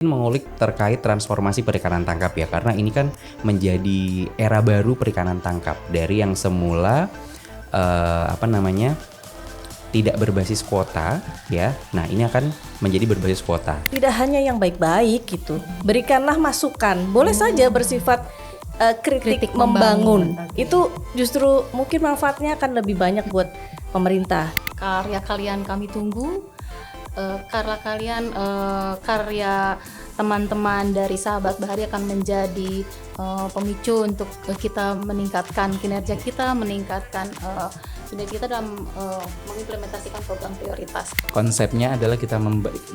Mengulik terkait transformasi perikanan tangkap ya, karena ini kan menjadi era baru perikanan tangkap dari yang semula tidak berbasis kuota ya. Nah, ini akan menjadi berbasis kuota. Tidak hanya yang baik-baik gitu. Berikanlah masukan. Boleh saja bersifat kritik membangun. Itu justru mungkin manfaatnya akan lebih banyak buat pemerintah. Karya kalian kami tunggu. Karya teman-teman dari Sahabat Bahari akan menjadi pemicu untuk kita meningkatkan kinerja kita, meningkatkan kinerja kita dalam mengimplementasikan program prioritas. Konsepnya adalah kita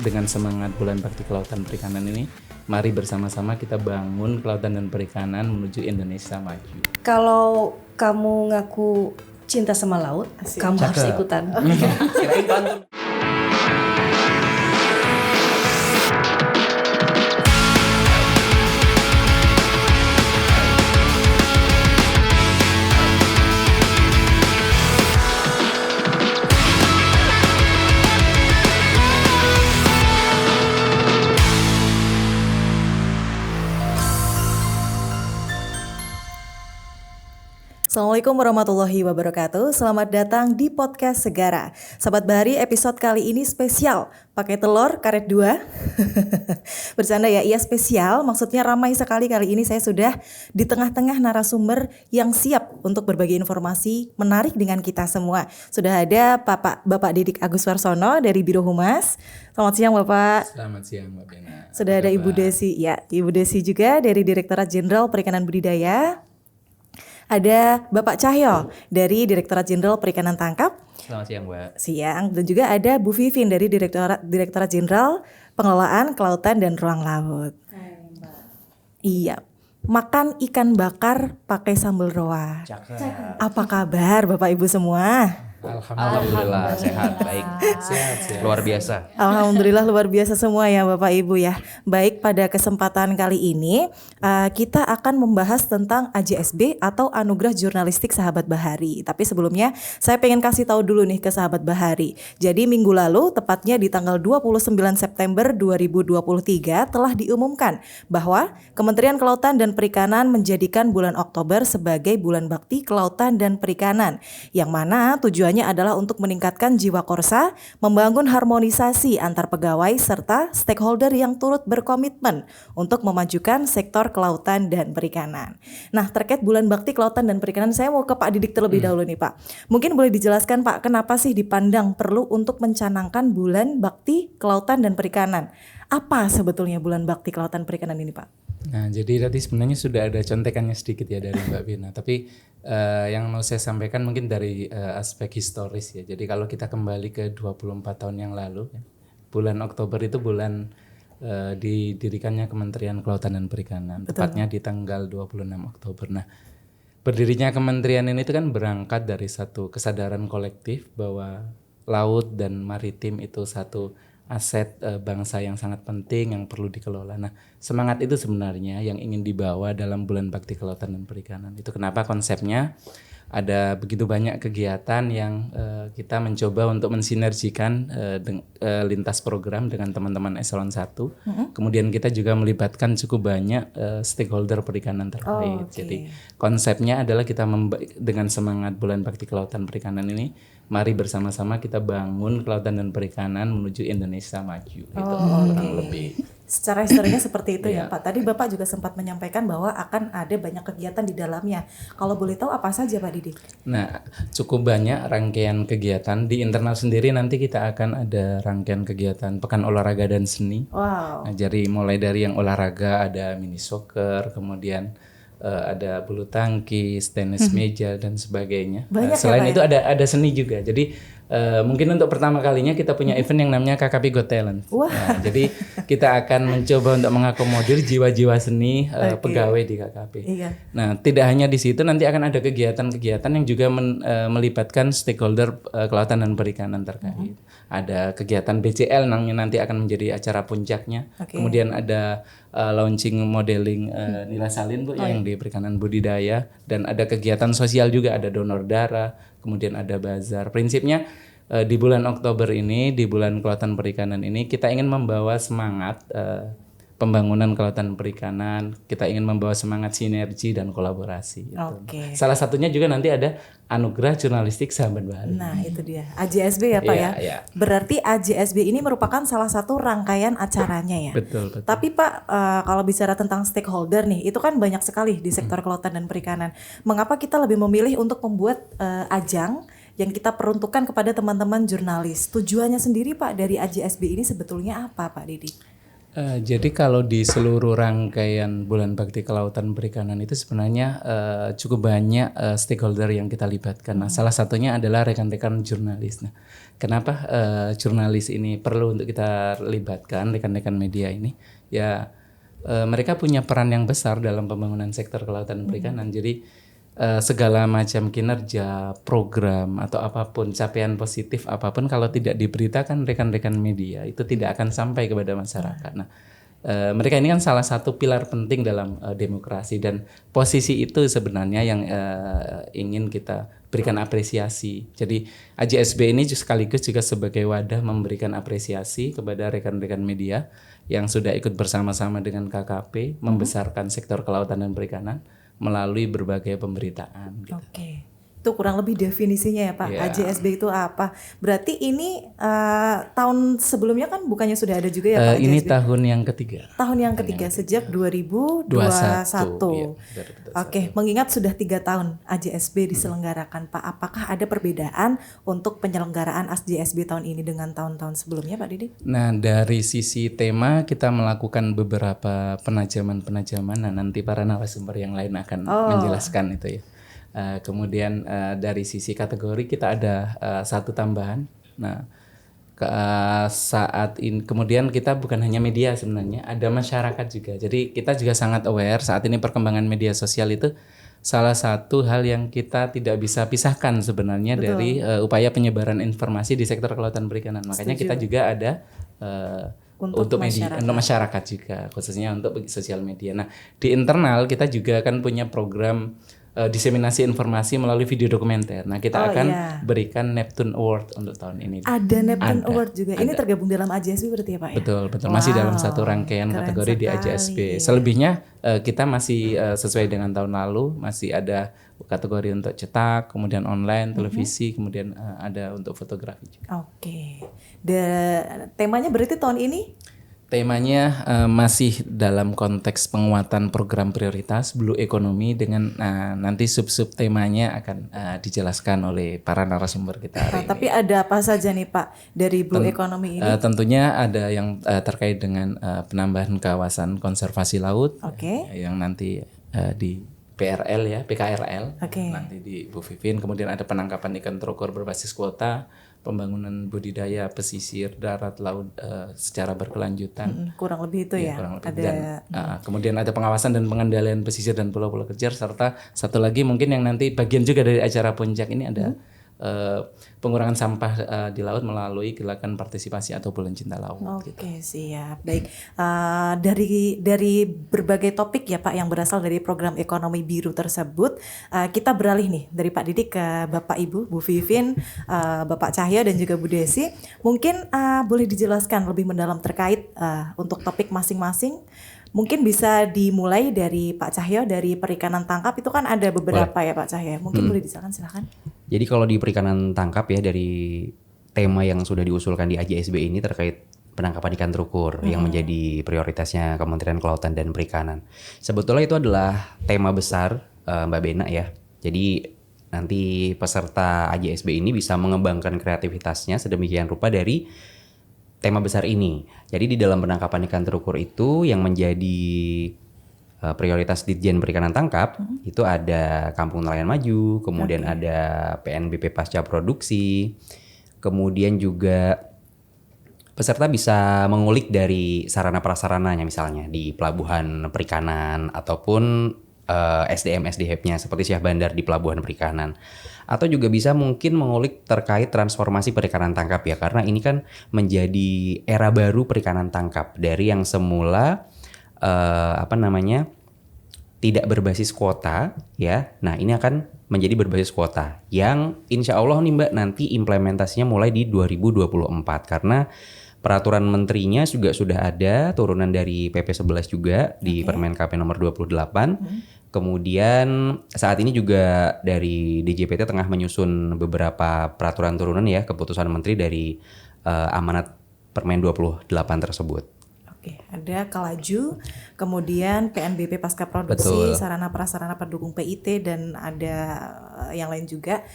dengan semangat Bulan Bakti Kelautan Perikanan ini, mari bersama-sama kita bangun kelautan dan perikanan menuju Indonesia maju. Kalau kamu ngaku cinta sama laut, kamu harus ikutan. Kirain pantun. Assalamualaikum warahmatullahi wabarakatuh. Selamat datang di podcast Segara. Sahabat Bahari, episode kali ini spesial. Pakai telur karet 2. Bercanda ya, iya spesial. Maksudnya ramai sekali kali ini saya sudah di tengah-tengah narasumber yang siap untuk berbagi informasi menarik dengan kita semua. Sudah ada Bapak Didik Agus Warsono dari Biro Humas. Selamat siang Bapak. Selamat siang Mbak Bena. Sudah ada Ibu Desi, ya Ibu Desi juga dari Direktorat Jenderal Perikanan Budidaya. Ada Bapak Cahyo dari Direktorat Jenderal Perikanan Tangkap. Selamat siang, Mbak. Siang. Dan juga ada Bu Vivin dari Direktorat Jenderal Pengelolaan Kelautan dan Ruang Laut. Iya. Makan ikan bakar pakai sambal roa. Apa kabar Bapak Ibu semua? Alhamdulillah sehat, baik. Sehat. Luar biasa. Alhamdulillah luar biasa semua ya Bapak Ibu ya. Baik, pada kesempatan kali ini kita akan membahas tentang AJSB atau Anugerah Jurnalistik Sahabat Bahari. Tapi sebelumnya saya pengen kasih tahu dulu nih ke Sahabat Bahari. Jadi minggu lalu tepatnya di tanggal 29 September 2023 telah diumumkan bahwa Kementerian Kelautan dan Perikanan menjadikan bulan Oktober sebagai bulan bakti kelautan dan perikanan, yang mana tujuannya adalah untuk meningkatkan jiwa korsa, membangun harmonisasi antar pegawai serta stakeholder yang turut berkomitmen untuk memajukan sektor kelautan dan perikanan. Nah, terkait bulan bakti kelautan dan perikanan, saya mau ke Pak Didik terlebih dahulu nih Pak. Mungkin boleh dijelaskan Pak, kenapa sih dipandang perlu untuk mencanangkan bulan bakti kelautan dan perikanan? Apa sebetulnya bulan bakti kelautan perikanan ini Pak? Nah, jadi tadi sebenarnya sudah ada contekannya sedikit ya dari Mbak Bina. Tapi yang mau saya sampaikan mungkin dari aspek historis ya. Jadi kalau kita kembali ke 24 tahun yang lalu, ya, bulan Oktober itu bulan didirikannya Kementerian Kelautan dan Perikanan. Betul. Tepatnya di tanggal 26 Oktober. Nah, berdirinya kementerian ini itu kan berangkat dari satu kesadaran kolektif bahwa laut dan maritim itu satu aset bangsa yang sangat penting yang perlu dikelola. Nah, semangat itu sebenarnya yang ingin dibawa dalam bulan bakti kelautan dan perikanan. Itu kenapa konsepnya ada begitu banyak kegiatan yang kita mencoba untuk mensinergikan lintas program dengan teman-teman Eselon 1. Kemudian kita juga melibatkan cukup banyak stakeholder perikanan terkait. Jadi konsepnya adalah kita dengan semangat bulan bakti kelautan perikanan ini, mari bersama-sama kita bangun kelautan dan perikanan menuju Indonesia maju. Itu kurang lebih. Secara historinya seperti itu ya Pak. Tadi Bapak juga sempat menyampaikan bahwa akan ada banyak kegiatan di dalamnya. Kalau boleh tahu apa saja Pak Didik? Nah, cukup banyak rangkaian kegiatan. Di internal sendiri nanti kita akan ada rangkaian kegiatan Pekan Olahraga dan Seni. Wow. Nah, jadi mulai dari yang olahraga ada mini soccer, kemudian ada bulu tangkis, tenis meja dan sebagainya. Selain itu ada seni juga. Jadi mungkin untuk pertama kalinya kita punya event yang namanya KKP Got Talent. Nah, jadi kita akan mencoba untuk mengakomodir jiwa-jiwa seni pegawai di KKP. Iya. Nah, tidak hanya di situ, nanti akan ada kegiatan-kegiatan yang juga melibatkan stakeholder kelautan dan perikanan terkait. Ada kegiatan BCL nanti akan menjadi acara puncaknya. Kemudian ada launching modeling nila salin Bu yang di perikanan budidaya, dan ada kegiatan sosial juga, ada donor darah, kemudian ada bazar. Prinsipnya di bulan Oktober ini, di bulan kelautan perikanan ini, kita ingin membawa semangat pembangunan kelautan perikanan. Kita ingin membawa semangat sinergi dan kolaborasi. Gitu. Oke. Salah satunya juga nanti ada Anugerah Jurnalistik Sahabat Bahari. Nah, itu dia. AJSB ya, Pak Iya, ya. iya. Berarti AJSB ini merupakan salah satu rangkaian acaranya ya. Betul, betul. Tapi Pak, kalau bicara tentang stakeholder nih, itu kan banyak sekali di sektor kelautan dan perikanan. Mengapa kita lebih memilih untuk membuat ajang yang kita peruntukkan kepada teman-teman jurnalis? Tujuannya sendiri Pak dari AJSB ini sebetulnya apa Pak Didi? Jadi kalau di seluruh rangkaian Bulan Bakti Kelautan Perikanan itu sebenarnya cukup banyak stakeholder yang kita libatkan. Nah, salah satunya adalah rekan-rekan jurnalis. Nah, kenapa jurnalis ini perlu untuk kita libatkan, rekan-rekan media ini? Ya, mereka punya peran yang besar dalam pembangunan sektor kelautan dan perikanan. Jadi segala macam kinerja, program atau apapun, capaian positif apapun kalau tidak diberitakan rekan-rekan media itu tidak akan sampai kepada masyarakat. Nah, mereka ini kan salah satu pilar penting dalam demokrasi dan posisi itu sebenarnya yang ingin kita berikan apresiasi. Jadi AJSB ini sekaligus juga sebagai wadah memberikan apresiasi kepada rekan-rekan media yang sudah ikut bersama-sama dengan KKP membesarkan sektor kelautan dan perikanan melalui berbagai pemberitaan. Gitu. Oke, itu kurang lebih definisinya ya Pak. Iya. AJSB itu apa? Berarti ini tahun sebelumnya kan bukannya sudah ada juga ya Pak? Ini AJSB? tahun yang ketiga. Tahun yang ketiga sejak 2021. 21, iya, 2021. Oke, mengingat sudah 3 tahun AJSB diselenggarakan Pak, apakah ada perbedaan untuk penyelenggaraan AJSB tahun ini dengan tahun-tahun sebelumnya Pak Didi? Nah, dari sisi tema kita melakukan beberapa penajaman-penajaman. Nah, nanti para narasumber yang lain akan menjelaskan itu ya. Kemudian dari sisi kategori kita ada satu tambahan. Nah, saat ini kemudian kita bukan hanya media sebenarnya, ada masyarakat juga. Jadi kita juga sangat aware saat ini perkembangan media sosial itu salah satu hal yang kita tidak bisa pisahkan sebenarnya. Betul. Dari upaya penyebaran informasi di sektor kelautan perikanan. Makanya kita juga ada untuk media, untuk masyarakat juga, khususnya untuk sosial media. Nah, di internal kita juga kan punya program diseminasi informasi melalui video dokumenter. Nah, kita akan berikan Neptune Award untuk tahun ini. Ada Neptune Award juga. Ini tergabung dalam AJSB berarti ya Pak ya? Betul, betul. Masih dalam satu rangkaian kategori di AJSB. Selebihnya kita masih sesuai dengan tahun lalu, masih ada kategori untuk cetak, kemudian online, televisi, kemudian ada untuk fotografi juga. Oke. Temanya berarti tahun ini? Temanya masih dalam konteks penguatan program prioritas Blue Economy dengan nanti sub-sub temanya akan dijelaskan oleh para narasumber kita hari ini. Tapi ada apa saja nih Pak dari Blue Economy ini? Tentunya ada yang terkait dengan penambahan kawasan konservasi laut yang nanti di PRL ya, PKRL nanti di Bu Vivin. Kemudian ada penangkapan ikan terukir berbasis kuota, pembangunan budidaya pesisir darat laut secara berkelanjutan. Kurang lebih itu ya. Kurang lebih. Dan, kemudian ada pengawasan dan pengendalian pesisir dan pulau-pulau kecil, serta satu lagi mungkin yang nanti bagian juga dari acara puncak ini ada pengurangan sampah di laut melalui gerakan partisipasi atau bulan cinta laut. Oke, siap. Baik. Dari berbagai topik ya Pak yang berasal dari program ekonomi biru tersebut, kita beralih nih dari Pak Didi ke Bapak Ibu, Bu Vivin, Bapak Cahyo dan juga Bu Desi. Mungkin boleh dijelaskan lebih mendalam terkait untuk topik masing-masing. Mungkin bisa dimulai dari Pak Cahyo, dari perikanan tangkap itu kan ada beberapa ya Pak Cahyo. Mungkin boleh silakan. Jadi kalau di perikanan tangkap ya, dari tema yang sudah diusulkan di AJSB ini terkait penangkapan ikan terukur yang menjadi prioritasnya Kementerian Kelautan dan Perikanan. Sebetulnya itu adalah tema besar Mbak Bena ya. Jadi nanti peserta AJSB ini bisa mengembangkan kreativitasnya sedemikian rupa dari tema besar ini. Jadi di dalam penangkapan ikan terukur itu yang menjadi prioritas Ditjen Perikanan Tangkap itu ada Kampung Nelayan Maju, kemudian ada PNBP Pasca Produksi, kemudian juga peserta bisa mengulik dari sarana prasarananya misalnya di pelabuhan perikanan ataupun SDM-nya seperti Syah Bandar di pelabuhan perikanan. Atau juga bisa mungkin mengulik terkait transformasi perikanan tangkap ya, karena ini kan menjadi era baru perikanan tangkap dari yang semula tidak berbasis kuota ya. Nah, ini akan menjadi berbasis kuota yang insya Allah nih Mbak nanti implementasinya mulai di 2024 karena Peraturan menterinya juga sudah ada, turunan dari PP 11 juga di Permen KP nomor 28. Kemudian saat ini juga dari DJPT tengah menyusun beberapa peraturan turunan ya, keputusan menteri dari amanat Permen 28 tersebut. Oke, ada Kalaju, kemudian PNBP pasca produksi, Betul. sarana prasarana pendukung PIT, dan ada yang lain juga.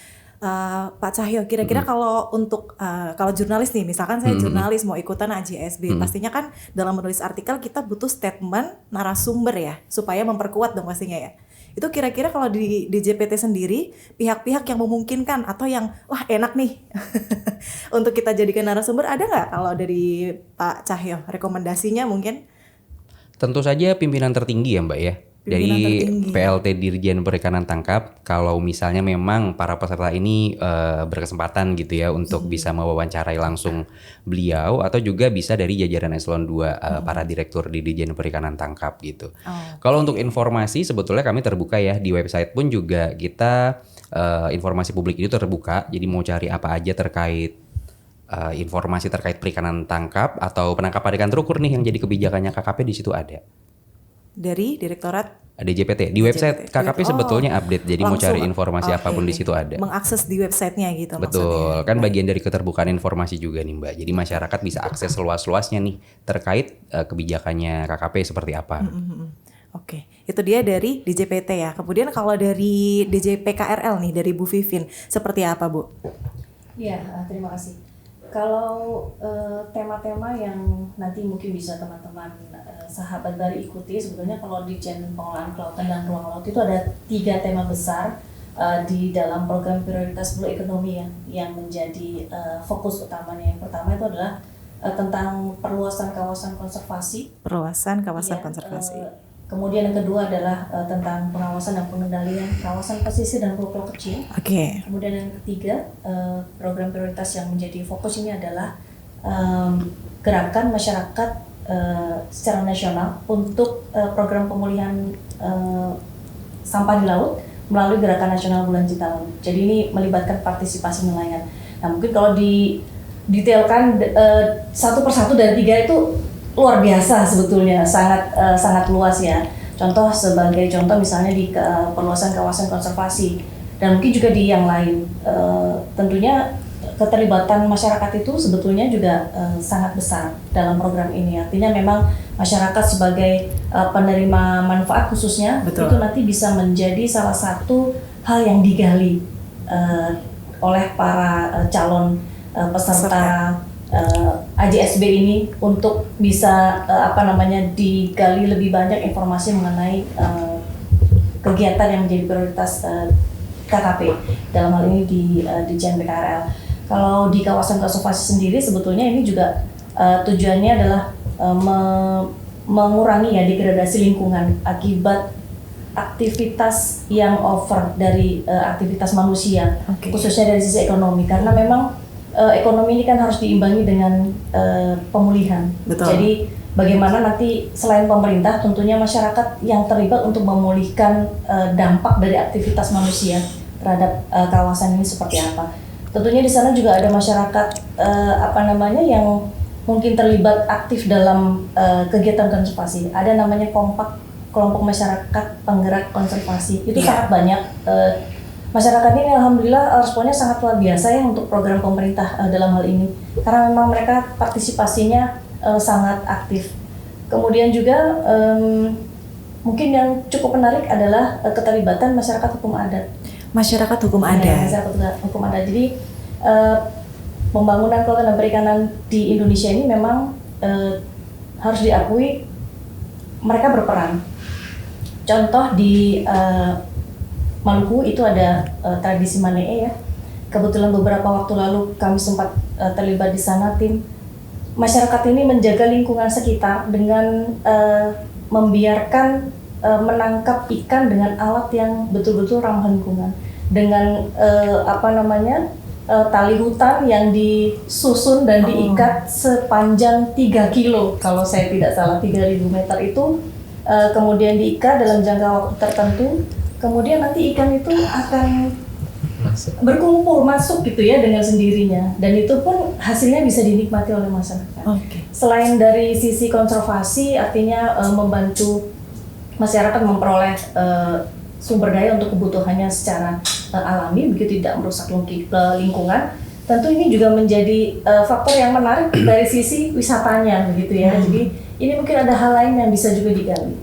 Pak Cahyo, kira-kira kalau untuk kalau jurnalis nih, misalkan saya jurnalis mau ikutan AJSB, pastinya kan dalam menulis artikel kita butuh statement narasumber ya, supaya memperkuat dong pastinya ya. Itu kira-kira kalau di DJPT sendiri, pihak-pihak yang memungkinkan atau yang wah enak nih untuk kita jadikan narasumber, ada nggak kalau dari Pak Cahyo rekomendasinya mungkin? Tentu saja pimpinan tertinggi ya Mbak ya. Dari Pimpinan tertinggi. PLT Dirjen Perikanan Tangkap, kalau misalnya memang para peserta ini berkesempatan gitu ya untuk bisa mewawancarai langsung beliau, atau juga bisa dari jajaran eselon 2 para direktur di Dirjen Perikanan Tangkap gitu. Kalau untuk informasi sebetulnya kami terbuka ya, di website pun juga kita informasi publik itu terbuka, jadi mau cari apa aja terkait informasi terkait perikanan tangkap atau penangkapan ikan terukur nih yang jadi kebijakannya KKP di situ ada. Dari Direktorat DJPT di website KKP sebetulnya update, jadi mau cari informasi apapun di situ ada. Mengakses di websitenya gitu. Betul, maksudnya. kan bagian dari keterbukaan informasi juga nih Mbak. Jadi masyarakat bisa akses seluas-luasnya nih terkait kebijakannya KKP seperti apa. Oke, itu dia dari DJPT ya. Kemudian kalau dari DJPKRL nih, dari Bu Vivin, seperti apa Bu? Ya, terima kasih. Kalau tema-tema yang nanti mungkin bisa teman-teman sahabat Bahari ikuti, sebetulnya kalau di channel pengelolaan kelautan dan ruang laut itu ada 3 tema besar di dalam program prioritas Blue Economy yang menjadi fokus utamanya. Yang pertama itu adalah tentang perluasan kawasan konservasi. Perluasan kawasan konservasi. Kemudian yang kedua adalah tentang pengawasan dan pengendalian kawasan pesisir dan pulau-pulau kecil. Oke. Kemudian yang ketiga, program prioritas yang menjadi fokus ini adalah gerakan masyarakat secara nasional untuk program pemulihan sampah di laut melalui gerakan nasional Bulan Citarum. Jadi ini melibatkan partisipasi nelayan. Nah mungkin kalau didetailkan satu persatu dari 3 itu luar biasa sebetulnya, sangat luas ya. Sebagai contoh misalnya di perluasan kawasan konservasi, dan mungkin juga di yang lain. Tentunya keterlibatan masyarakat itu sebetulnya juga sangat besar dalam program ini. Artinya memang masyarakat sebagai penerima manfaat khususnya, Betul. itu nanti bisa menjadi salah satu hal yang digali oleh para calon peserta AJSB ini untuk bisa digali lebih banyak informasi mengenai kegiatan yang menjadi prioritas KKP dalam hal ini di JNPKRL. Kalau di kawasan konservasi sendiri sebetulnya ini juga tujuannya adalah mengurangi ya degradasi lingkungan akibat aktivitas yang over dari aktivitas manusia, khususnya dari sisi ekonomi, karena memang ekonomi ini kan harus diimbangi dengan pemulihan. Betul. Jadi bagaimana nanti selain pemerintah, tentunya masyarakat yang terlibat untuk memulihkan dampak dari aktivitas manusia terhadap kawasan ini seperti apa. Tentunya di sana juga ada masyarakat yang mungkin terlibat aktif dalam kegiatan konservasi. Ada namanya kompak kelompok masyarakat penggerak konservasi. Itu sangat banyak. Masyarakat ini alhamdulillah responnya sangat luar biasa ya untuk program pemerintah dalam hal ini, karena memang mereka partisipasinya sangat aktif. Kemudian juga mungkin yang cukup menarik adalah keterlibatan masyarakat hukum adat. Masyarakat hukum adat. Masyarakat hukum adat. Jadi pembangunan kelautan dan perikanan di Indonesia ini memang harus diakui mereka berperan. Contoh di Maluku itu ada tradisi Manee ya. Kebetulan beberapa waktu lalu kami sempat terlibat di sana. Tim masyarakat ini menjaga lingkungan sekitar dengan membiarkan menangkap ikan dengan alat yang betul-betul ramah lingkungan. Dengan tali hutan yang disusun dan diikat sepanjang 3 kilo kalau saya tidak salah, 3.000 meter itu kemudian diikat dalam jangka waktu tertentu. Kemudian nanti ikan itu akan berkumpul masuk gitu ya dengan sendirinya, dan itu pun hasilnya bisa dinikmati oleh masyarakat. Selain dari sisi konservasi, artinya membantu masyarakat memperoleh sumber daya untuk kebutuhannya secara alami, begitu tidak merusak lingkungan. Tentu ini juga menjadi faktor yang menarik dari sisi wisatanya, begitu ya. Jadi ini mungkin ada hal lain yang bisa juga digali.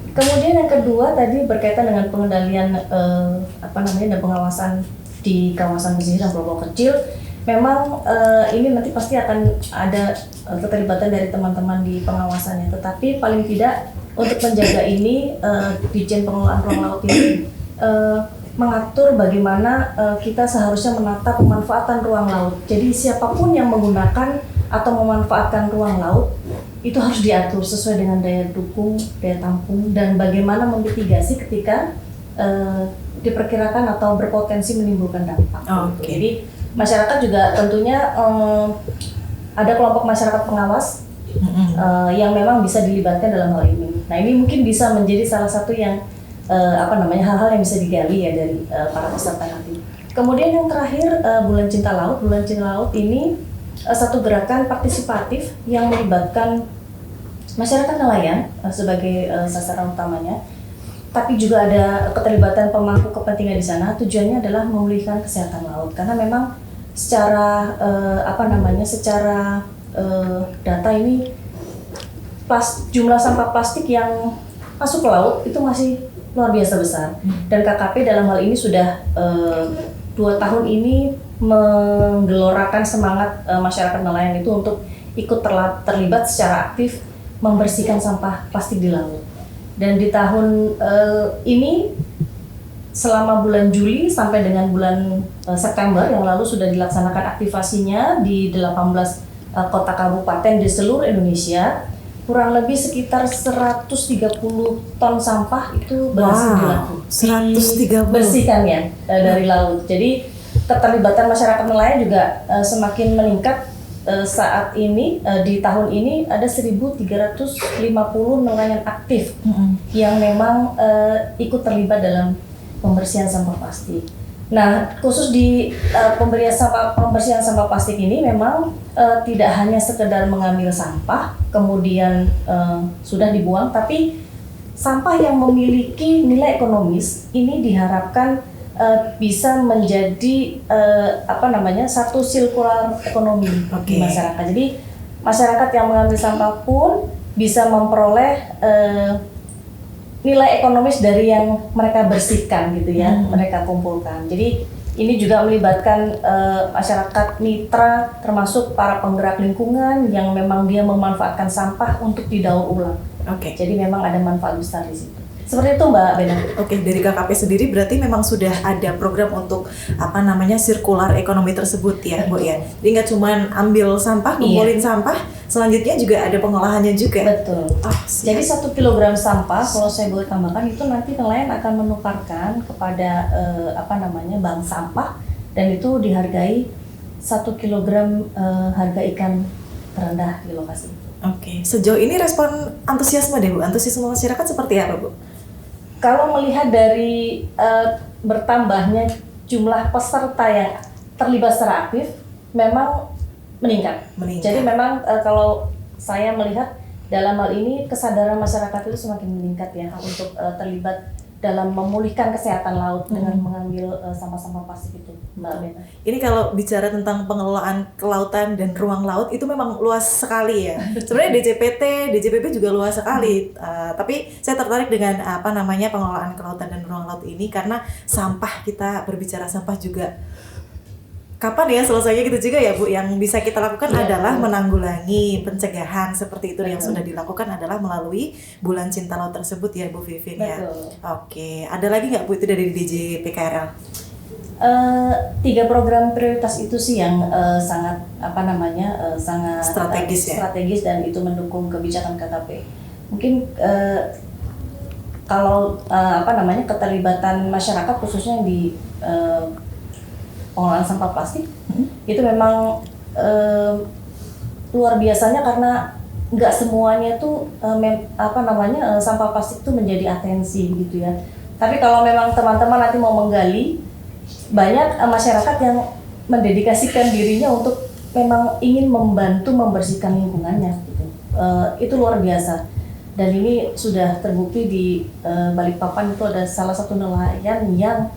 Kemudian yang kedua tadi berkaitan dengan pengendalian dan pengawasan di kawasan pesisir dan pulau kecil. Memang ini nanti pasti akan ada keterlibatan dari teman-teman di pengawasannya. Tetapi paling tidak untuk menjaga ini, Ditjen Pengelolaan Ruang Laut ini mengatur bagaimana kita seharusnya menata pemanfaatan ruang laut. Jadi siapapun yang menggunakan atau memanfaatkan ruang laut itu harus diatur sesuai dengan daya dukung, daya tampung, dan bagaimana memitigasi ketika diperkirakan atau berpotensi menimbulkan dampak. Jadi masyarakat juga tentunya ada kelompok masyarakat pengawas yang memang bisa dilibatkan dalam hal ini. Nah, ini mungkin bisa menjadi salah satu yang hal-hal yang bisa digali ya dari para peserta nanti. Kemudian yang terakhir, Bulan Cinta Laut. Bulan Cinta Laut ini satu gerakan partisipatif yang melibatkan masyarakat nelayan sebagai sasaran utamanya, tapi juga ada keterlibatan pemangku kepentingan di sana. Tujuannya adalah memulihkan kesehatan laut, karena memang secara data ini jumlah sampah plastik yang masuk ke laut itu masih luar biasa besar, dan KKP dalam hal ini sudah 2 tahun ini menggelorakan semangat masyarakat nelayan itu untuk ikut terlibat secara aktif membersihkan sampah plastik di laut. Dan di tahun ini selama bulan Juli sampai dengan bulan September yang lalu sudah dilaksanakan aktivasinya di 18 kota kabupaten di seluruh Indonesia. Kurang lebih sekitar 130 ton sampah itu berhasil dibersihkan ya dari laut. Jadi keterlibatan masyarakat nelayan juga semakin meningkat. Saat ini di tahun ini ada 1.350 nelayan aktif yang memang ikut terlibat dalam pembersihan sampah plastik. Nah, khusus di pembersihan sampah plastik ini memang tidak hanya sekedar mengambil sampah kemudian sudah dibuang, tapi sampah yang memiliki nilai ekonomis ini diharapkan bisa menjadi satu sirkular ekonomi di masyarakat. Jadi masyarakat yang mengambil sampah pun bisa memperoleh nilai ekonomis dari yang mereka bersihkan gitu ya, mereka kumpulkan. Jadi ini juga melibatkan masyarakat mitra, termasuk para penggerak lingkungan yang memang dia memanfaatkan sampah untuk didaur ulang. Jadi memang ada manfaat besar di situ. Seperti itu Mbak Bena. Dari KKP sendiri berarti memang sudah ada program untuk sirkular ekonomi tersebut ya Bu ya. Jadi nggak cuma ambil sampah, ngumpulin sampah, selanjutnya juga ada pengolahannya juga. Betul. Jadi 1 kilogram sampah, kalau saya boleh tambahkan, itu nanti nelayan akan menukarkan kepada bank sampah, dan itu dihargai 1 kilogram harga ikan terendah di lokasi. Sejauh ini respon antusiasme masyarakat seperti apa Bu? Kalau melihat dari bertambahnya jumlah peserta yang terlibat secara aktif, memang meningkat. Jadi memang kalau saya melihat dalam hal ini kesadaran masyarakat itu semakin meningkat ya untuk terlibat dalam memulihkan kesehatan laut dengan mengambil sampah-sampah plastik itu, Mbak Bena. Ini kalau bicara tentang pengelolaan kelautan dan ruang laut itu memang luas sekali ya. Sebenarnya DJPP juga luas sekali. Tapi saya tertarik dengan pengelolaan kelautan dan ruang laut ini karena kita berbicara sampah juga. Kapan ya selesainya gitu juga ya Bu? Yang bisa kita lakukan adalah menanggulangi, pencegahan seperti itu yang sudah dilakukan adalah melalui Bulan Cinta Laut tersebut ya Bu Vivin ya. Ada lagi nggak Bu itu dari DJ PKRL? 3 program prioritas itu sih yang sangat sangat strategis dan itu mendukung kebijakan KKP. Mungkin kalau keterlibatan masyarakat khususnya di pengolahan sampah plastik itu memang luar biasanya, karena nggak semuanya tuh sampah plastik itu menjadi atensi gitu ya. Tapi kalau memang teman-teman nanti mau menggali, banyak masyarakat yang mendedikasikan dirinya untuk memang ingin membantu membersihkan lingkungannya gitu. Itu luar biasa, dan ini sudah terbukti di Balikpapan. Itu ada salah satu nelayan yang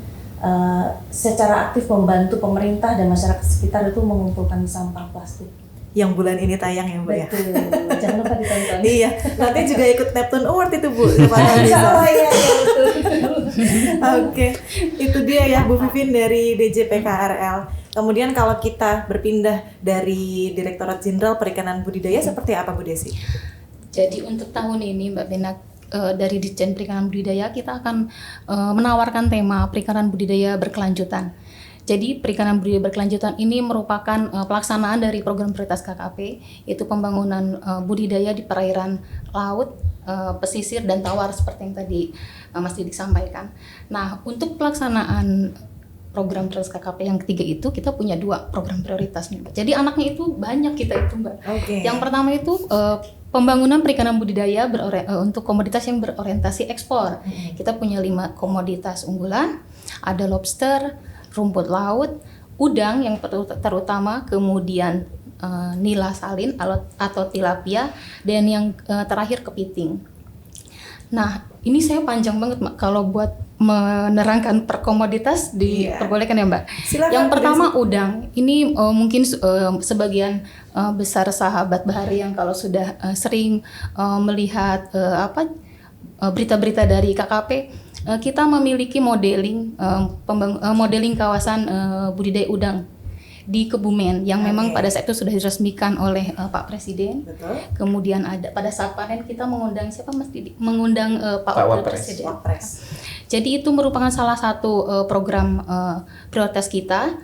secara aktif membantu pemerintah dan masyarakat sekitar itu mengumpulkan sampah plastik. Yang bulan ini tayang ya Bu ya. Betul, jangan lupa ditonton. Iya, nanti juga ikut Neptune Award itu Bu. Salah ya, betul. Oke, itu dia ya Bu Vivin dari DJPKRL. Kemudian kalau kita berpindah dari Direktorat Jenderal Perikanan Budidaya seperti apa Bu Desi? Jadi untuk tahun ini Mbak Bena, dari Ditjen Perikanan Budidaya kita akan menawarkan tema perikanan budidaya berkelanjutan. Jadi perikanan budidaya berkelanjutan ini merupakan pelaksanaan dari program prioritas KKP, yaitu pembangunan budidaya di perairan laut, pesisir dan tawar seperti yang tadi Mas Didik sampaikan. Nah, untuk pelaksanaan program prioritas KKP yang ketiga itu kita punya 2 program prioritas nih Mbak. Jadi anaknya itu banyak kita itu Mbak. Yang pertama itu pembangunan perikanan budidaya untuk komoditas yang berorientasi ekspor. Kita punya 5 komoditas unggulan, ada lobster, rumput laut, udang yang terutama, kemudian nila salin atau tilapia, dan yang terakhir kepiting. Nah, ini saya panjang banget Mbak kalau buat menerangkan per komoditas diperbolehkan ya Mbak. Silakan, yang pertama udang. Ini mungkin sebagian besar sahabat bahari yang kalau sudah sering melihat berita-berita dari KKP, kita memiliki modeling modeling kawasan budidaya udang di Kebumen yang memang pada saat itu sudah diresmikan oleh Pak Presiden. Betul. Kemudian ada pada saat panen kita mengundang siapa Mas Didi? Mengundang Pak Wakil Presiden. Jadi itu merupakan salah satu program prioritas kita,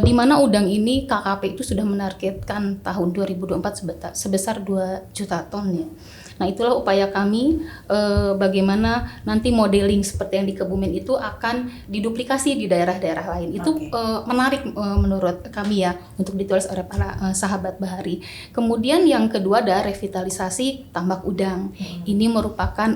di mana udang ini KKP itu sudah menargetkan tahun 2024 sebesar 2 juta ton ya. Nah, itulah upaya kami bagaimana nanti modeling seperti yang di Kebumen itu akan diduplikasi di daerah-daerah lain. Itu menarik menurut kami ya untuk ditulis oleh para sahabat bahari. Kemudian yang kedua ada revitalisasi tambak udang. Ini merupakan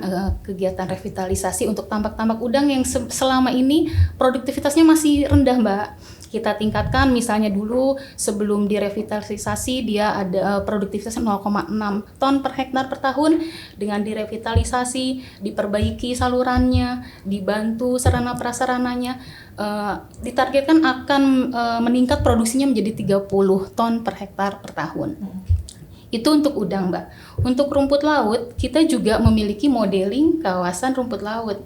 kegiatan revitalisasi untuk tambak-tambak udang yang selama ini produktivitasnya masih rendah, Mbak. Kita tingkatkan, misalnya dulu sebelum direvitalisasi dia ada produktivitas 0,6 ton per hektar per tahun. Dengan direvitalisasi, diperbaiki salurannya, dibantu sarana prasarananya, ditargetkan akan meningkat produksinya menjadi 30 ton per hektar per tahun. Itu untuk udang, Mbak. Untuk rumput laut, kita juga memiliki modeling kawasan rumput laut.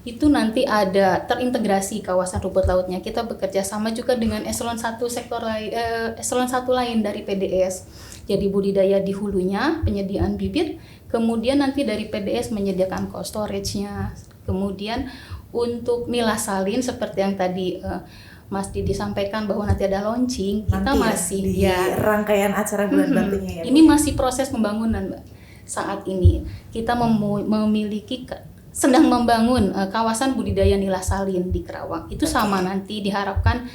Itu nanti ada terintegrasi kawasan rumput lautnya. Kita bekerja sama juga dengan eselon 1 sektor lain, eselon 1 lain dari PDS. Jadi budidaya di hulunya, penyediaan bibit, kemudian nanti dari PDS menyediakan cold storage-nya. Kemudian untuk nila salin seperti yang tadi Mas Didi sampaikan bahwa nanti ada launching, kita masih di rangkaian acara bulan Baktinya ya. Ini masih proses pembangunan, Mbak. Saat ini kita sedang membangun kawasan budidaya nila salin di Kerawang. Itu sama nanti diharapkan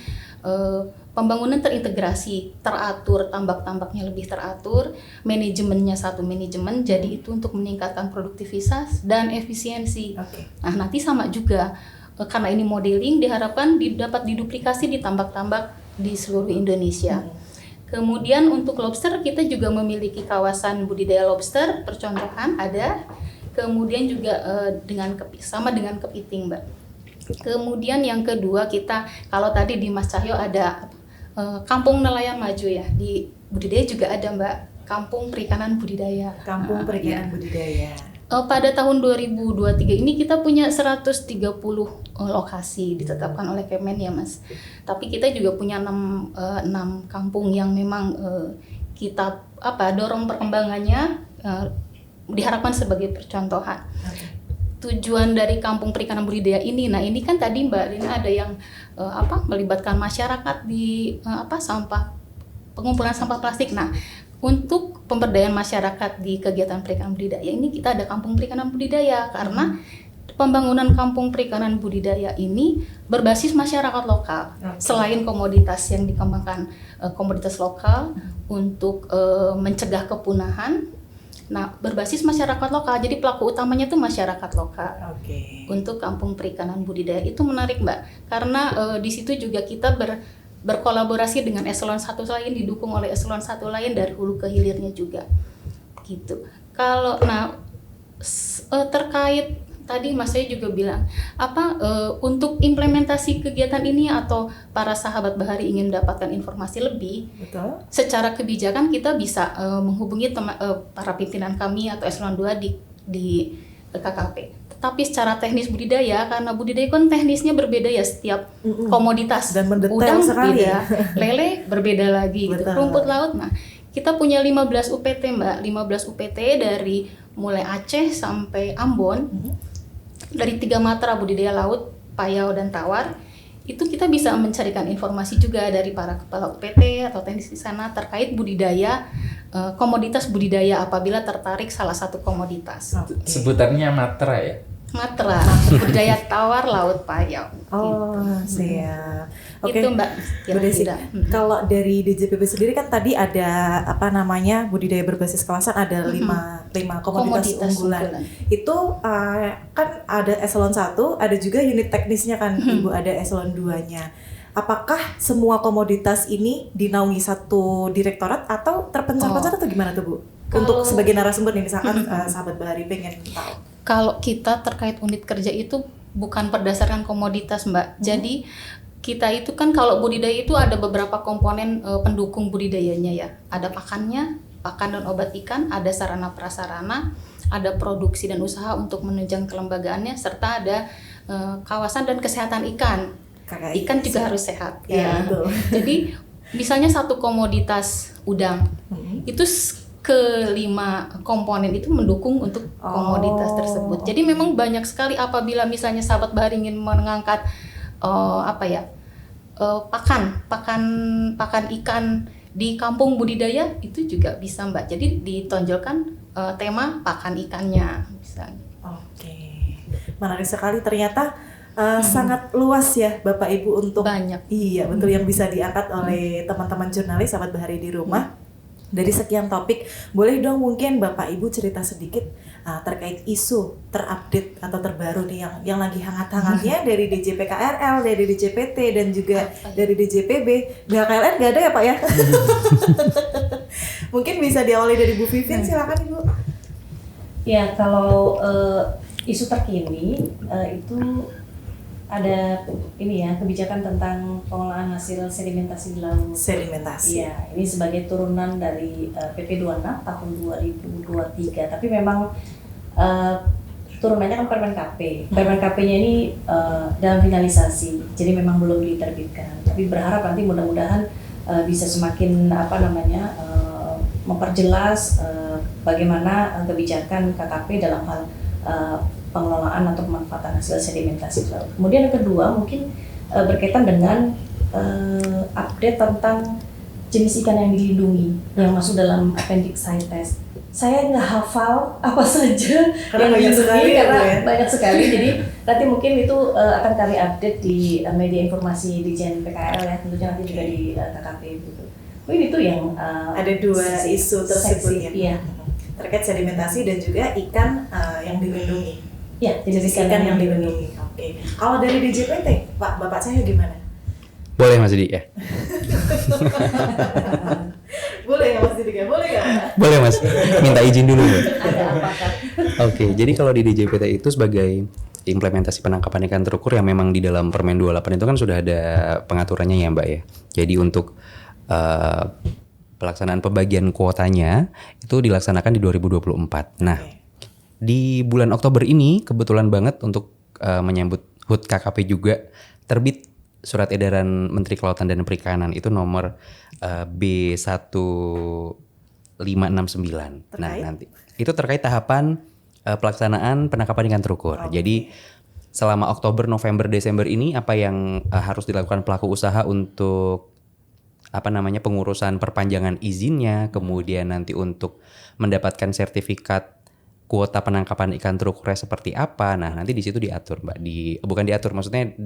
pembangunan terintegrasi, teratur, tambak-tambaknya lebih teratur, manajemennya satu manajemen, jadi itu untuk meningkatkan produktivitas dan efisiensi. Nah, nanti sama juga karena ini modeling diharapkan dapat diduplikasi di tambak-tambak di seluruh Indonesia. Kemudian untuk lobster kita juga memiliki kawasan budidaya lobster, percontohan ada. Kemudian juga dengan kepiting, Mbak. Kemudian yang kedua kita, kalau tadi di Mas Cahyo ada kampung nelayan maju ya, di budidaya juga ada Mbak, kampung perikanan budidaya. Kampung perikanan budidaya. Pada tahun 2023 ini kita punya 130 lokasi ditetapkan oleh Kemen ya Mas. Tapi kita juga punya 6 kampung yang memang kita dorong perkembangannya, diharapkan sebagai percontohan. Tujuan dari kampung perikanan budidaya ini, nah ini kan tadi Mbak Rina ada yang melibatkan masyarakat di pengumpulan sampah plastik. Nah, untuk pemberdayaan masyarakat di kegiatan perikanan budidaya ini kita ada kampung perikanan budidaya karena pembangunan kampung perikanan budidaya ini berbasis masyarakat lokal. Selain komoditas yang dikembangkan komoditas lokal untuk mencegah kepunahan, Nah, berbasis masyarakat lokal. Jadi pelaku utamanya tuh masyarakat lokal. Oke. Untuk kampung perikanan budidaya itu menarik, Mbak. Karena di situ juga kita berkolaborasi dengan eselon 1 lain, didukung oleh eselon 1 lain dari hulu ke hilirnya juga. Gitu. Kalau terkait tadi Mas saya juga bilang untuk implementasi kegiatan ini atau para sahabat Bahari ingin mendapatkan informasi lebih, Betul. secara kebijakan kita bisa menghubungi para pimpinan kami atau eselon 2 di KKP. Tetapi secara teknis budidaya, karena budidaya kan teknisnya berbeda ya setiap komoditas. Dan mendetail Udang sekali. beda, lele berbeda lagi gitu. Betul. Rumput laut. Nah, kita punya 15 UPT, Mbak. 15 UPT dari mulai Aceh sampai Ambon. Dari 3 matra budidaya laut, payau dan tawar. Itu kita bisa mencarikan informasi juga dari para kepala UPT atau teknis di sana terkait budidaya, komoditas budidaya apabila tertarik salah satu komoditas. Sebutannya matra ya. Matra, budidaya tawar laut payau. Oh, siap. Oke. Itu Mbak, Bu Desi, kira-kira. kalau dari DJPB sendiri kan tadi ada budidaya berbasis kawasan ada lima komoditas unggulan. Itu kan ada eselon 1, ada juga unit teknisnya kan Ibu, ada eselon 2-nya. Apakah semua komoditas ini dinaungi satu direktorat atau terpencar-pencar atau gimana tuh Bu? Untuk sebagai narasumber nih misalkan sahabat Bahari pengen tahu. Kalau kita terkait unit kerja itu bukan berdasarkan komoditas, Mbak. Jadi kita itu kan kalau budidaya itu ada beberapa komponen pendukung budidayanya ya. Ada pakannya, pakan dan obat ikan, ada sarana prasarana, ada produksi dan usaha untuk menunjang kelembagaannya, serta ada kawasan dan kesehatan ikan. KKI. Ikan juga harus sehat. Iya, betul. Jadi misalnya satu komoditas udang itu kelima komponen itu mendukung untuk komoditas tersebut. Jadi memang banyak sekali apabila misalnya sahabat Bahari ingin mengangkat pakan ikan di kampung budidaya itu juga bisa Mbak. Jadi ditonjolkan tema pakan ikannya misalnya. Oke. Menarik sekali ternyata sangat luas ya Bapak Ibu untuk Banyak. Iya, betul yang bisa diangkat oleh teman-teman jurnalis sahabat Bahari di rumah. Dari sekian topik, boleh dong mungkin Bapak Ibu cerita sedikit terkait isu terupdate atau terbaru nih yang lagi hangat-hangatnya dari DJP KRL, dari DJPT dan juga dari DJPB. BHKLN nggak ada ya Pak ya? Mungkin bisa diawali dari Bu Vivin, silakan Ibu. Ya, kalau isu terkini itu ada ini ya, kebijakan tentang pengolahan hasil sedimentasi di laut. Sedimentasi. Iya, ini sebagai turunan dari PP 26 tahun 2023. Tapi memang turunannya kan Permen KP. Permen KP-nya ini dalam finalisasi, jadi memang belum diterbitkan. Tapi berharap nanti mudah-mudahan bisa semakin memperjelas bagaimana kebijakan KKP dalam hal pengelolaan atau pemanfaatan hasil sedimentasi laut. Kemudian yang kedua mungkin berkaitan dengan update tentang jenis ikan yang dilindungi yang masuk dalam appendix CITES. Saya nggak hafal apa saja Karena yang banyak dilindungi sekali ya, Bu, karena ya? banyak sekali. Jadi nanti mungkin itu akan kami update di media informasi di Jen PKL ya, tentunya nanti juga di KKP gitu. Mungkin itu yang Ada dua isu tersebut ya. Iya. Terkait sedimentasi dan juga ikan yang dilindungi. Ya, Jenis ikan yang dilindungi. Oke. Kalau dari DJPT, Pak, Bapak saya gimana? Boleh Mas Didi ya? Boleh ya Mas Didi? Boleh nggak? Boleh Mas, minta izin dulu Mbak. Ada apakah? Oke, jadi kalau di DJPT itu sebagai implementasi penangkapan ikan terukur yang memang di dalam Permen 28 itu kan sudah ada pengaturannya ya Mbak ya. Jadi untuk pelaksanaan pembagian kuotanya itu dilaksanakan di 2024. Nah, di bulan Oktober ini kebetulan banget untuk menyambut HUT KKP juga terbit surat edaran Menteri Kelautan dan Perikanan itu nomor B1569. Nah, nanti itu terkait tahapan pelaksanaan penangkapan ikan terukur. Jadi selama Oktober, November, Desember ini apa yang harus dilakukan pelaku usaha untuk pengurusan perpanjangan izinnya, kemudian nanti untuk mendapatkan sertifikat kuota penangkapan ikan terukurnya seperti apa. Nah, nanti di situ diatur, Mbak. Bukan diatur, maksudnya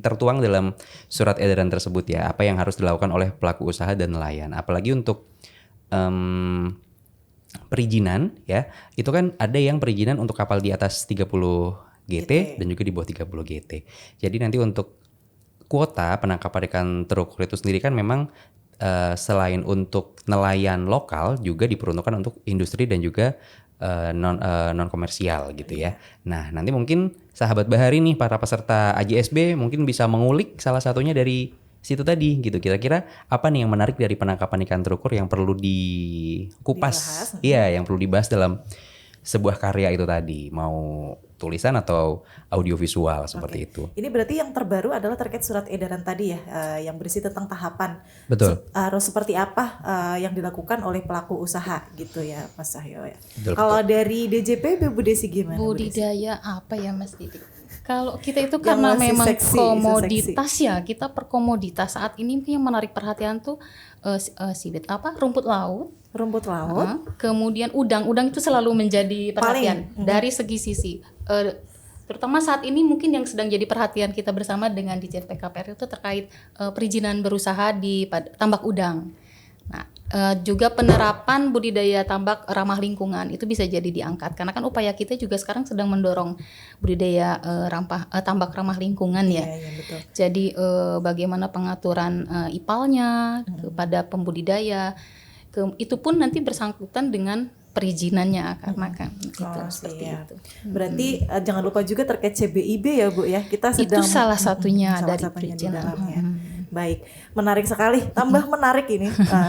tertuang dalam surat edaran tersebut ya, apa yang harus dilakukan oleh pelaku usaha dan nelayan. Apalagi untuk perizinan ya, itu kan ada yang perizinan untuk kapal di atas 30 GT dan juga di bawah 30 GT. Jadi nanti untuk kuota penangkapan ikan terukur itu sendiri kan memang selain untuk nelayan lokal juga diperuntukkan untuk industri dan juga non komersial gitu ya. Nah, nanti mungkin sahabat Bahari nih para peserta AJSB mungkin bisa mengulik salah satunya dari situ tadi gitu. Kira-kira apa nih yang menarik dari penangkapan ikan terukur yang perlu dikupas? Iya, yang perlu dibahas dalam sebuah karya itu tadi, mau tulisan atau audiovisual seperti itu. Ini berarti yang terbaru adalah terkait surat edaran tadi ya, yang berisi tentang tahapan. Betul. Harus seperti apa yang dilakukan oleh pelaku usaha gitu ya, Mas Cahyo ya. Betul, Kalau dari DJP, Bu Desi gimana? Bu Desi? Budidaya apa ya Mas Didik? Kalau kita itu Yang karena masih memang seksi, komoditas ya, kita per komoditas. Saat ini yang menarik perhatian tuh sibit apa? Rumput laut. Rumput laut. Kemudian udang itu selalu menjadi perhatian dari segi sisi. Terutama saat ini mungkin yang sedang jadi perhatian kita bersama dengan Ditjen PKPR itu terkait perizinan berusaha di tambak udang. Nah, juga penerapan budidaya tambak ramah lingkungan itu bisa jadi diangkat karena kan upaya kita juga sekarang sedang mendorong budidaya tambak ramah lingkungan ya. Iya, betul. Jadi bagaimana pengaturan IPAL-nya kepada pembudidaya, itu pun nanti bersangkutan dengan perizinannya karena kan itu seperti itu. Berarti jangan lupa juga terkait CBIB ya Bu ya. Kita sedang itu salah satunya dari di perizinan. dalamnya. Baik, menarik sekali. Tambah menarik ini